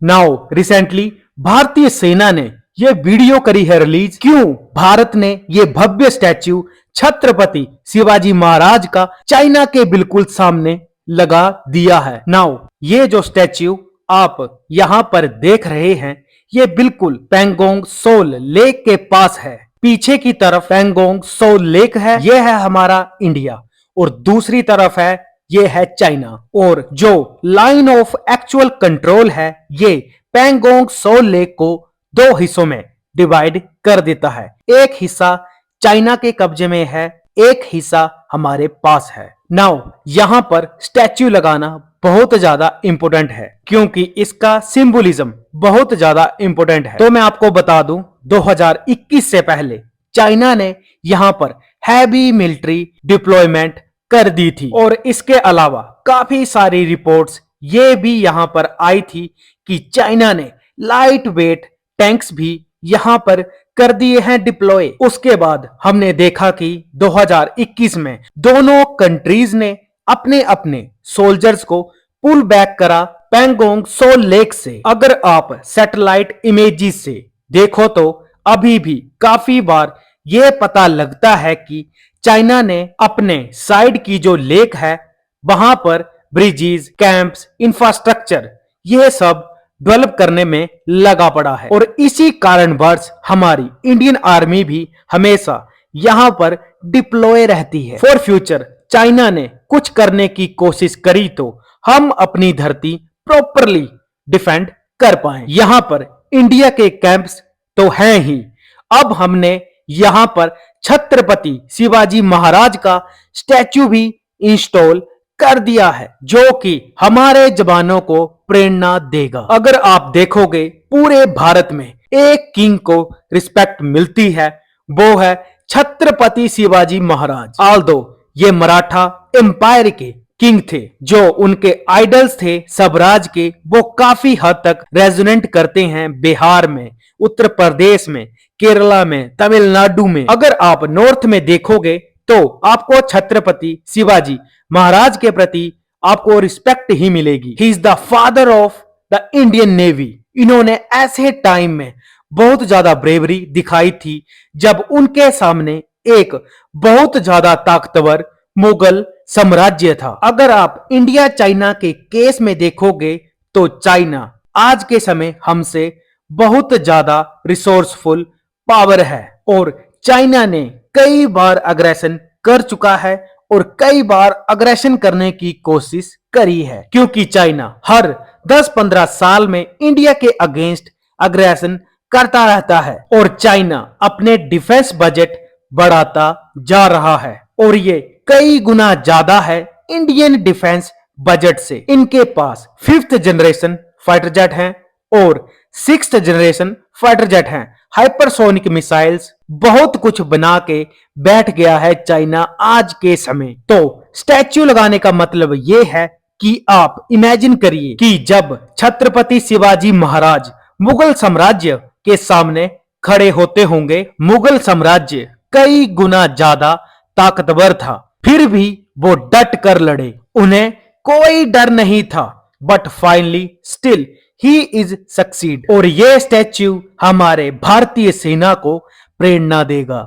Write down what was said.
Now recently भारतीय सेना ने ये वीडियो करी है रिलीज, क्यों भारत ने ये भव्य स्टैच्यू छत्रपति शिवाजी महाराज का चाइना के बिल्कुल सामने लगा दिया है। नाउ ये जो स्टैच्यू आप यहाँ पर देख रहे हैं, ये बिल्कुल पैंगोंग सोल लेक के पास है। पीछे की तरफ पैंगोंग सोल लेक है, ये है हमारा इंडिया, और दूसरी तरफ है ये है चाइना। और जो लाइन ऑफ एक्चुअल कंट्रोल है, ये पैंगोंग सोल लेक को दो हिस्सों में डिवाइड कर देता है। एक हिस्सा चाइना के कब्जे में है, एक हिस्सा हमारे पास है। नाउ यहाँ पर स्टैच्यू लगाना बहुत ज्यादा इंपॉर्टेंट है, क्योंकि इसका सिंबोलिज्म बहुत ज्यादा इंपॉर्टेंट है। तो मैं आपको बता दूं, 2021 से पहले चाइना ने यहाँ पर हैवी मिलिट्री डिप्लॉयमेंट कर दी थी, और इसके अलावा काफी सारी रिपोर्ट्स ये भी यहाँ पर आई थी कि चाइना ने लाइट वेट टैंक्स भी यहाँ पर कर दिए हैं डिप्लॉय। उसके बाद हमने देखा कि 2021 में दोनों कंट्रीज ने अपने अपने सोल्जर्स को पुल बैक करा पैंगोंग सोल लेक से। अगर आप सैटेलाइट इमेजेस से देखो तो अभी भी काफी बार ये पता लगता है कि चाइना ने अपने साइड की जो लेक है वहां पर ब्रिजेस, कैंप्स, इंफ्रास्ट्रक्चर ये सब डेवलप करने में लगा पड़ा है, और इसी कारणवश हमारी इंडियन आर्मी भी हमेशा यहाँ पर डिप्लॉय रहती है। फॉर फ्यूचर चाइना ने कुछ करने की कोशिश करी तो हम अपनी धरती प्रॉपरली डिफेंड कर पाए। यहाँ पर इंडिया के कैंप्स तो हैं ही, अब हमने यहाँ पर छत्रपति शिवाजी महाराज का स्टैच्यू भी इंस्टॉल कर दिया है, जो कि हमारे जवानों को प्रेरणा देगा। अगर आप देखोगे पूरे भारत में एक किंग को रिस्पेक्ट मिलती है, वो है छत्रपति शिवाजी महाराज। ऑल्दो ये मराठा एम्पायर के किंग थे, जो उनके आइडल्स थे स्वराज के, वो काफी हद तक रेजोनेट करते हैं बिहार में, उत्तर प्रदेश में, केरला में, तमिलनाडु में। अगर आप नॉर्थ में देखोगे तो आपको छत्रपति शिवाजी महाराज के प्रति आपको रिस्पेक्ट ही मिलेगी। He is the father of the Indian navy. इन्होंने ऐसे टाइम में बहुत ज्यादा ब्रेवरी दिखाई थी जब उनके सामने एक बहुत ज्यादा ताकतवर मुगल साम्राज्य था। अगर आप इंडिया चाइना के केस में देखोगे तो चाइना आज के समय हमसे बहुत ज्यादा रिसोर्सफुल पावर है, और चाइना ने कई बार अग्रेशन कर चुका है और कई बार अग्रेशन करने की कोशिश करी है, क्योंकि चाइना हर 10-15 साल में इंडिया के अगेंस्ट अग्रेशन करता रहता है, और चाइना अपने डिफेंस बजट बढ़ाता जा रहा है, और ये कई गुना ज्यादा है इंडियन डिफेंस बजट से। इनके पास 5th जनरेशन फाइटर जेट हैं और 6th जनरेशन फाइटर जेट हैं, हाइपरसोनिक मिसाइल्स, बहुत कुछ बना के बैठ गया है चाइना आज के समय। तो स्टैच्यू लगाने का मतलब ये है कि आप इमेजिन करिए कि जब छत्रपति शिवाजी महाराज मुगल साम्राज्य के सामने खड़े होते होंगे, मुगल साम्राज्य कई गुना ज्यादा ताकतवर था, फिर भी वो डट कर लड़े, उन्हें कोई डर नहीं था, but finally still he is succeed. और ये स्टैच्यू हमारे भारतीय सेना को प्रेरणा देगा।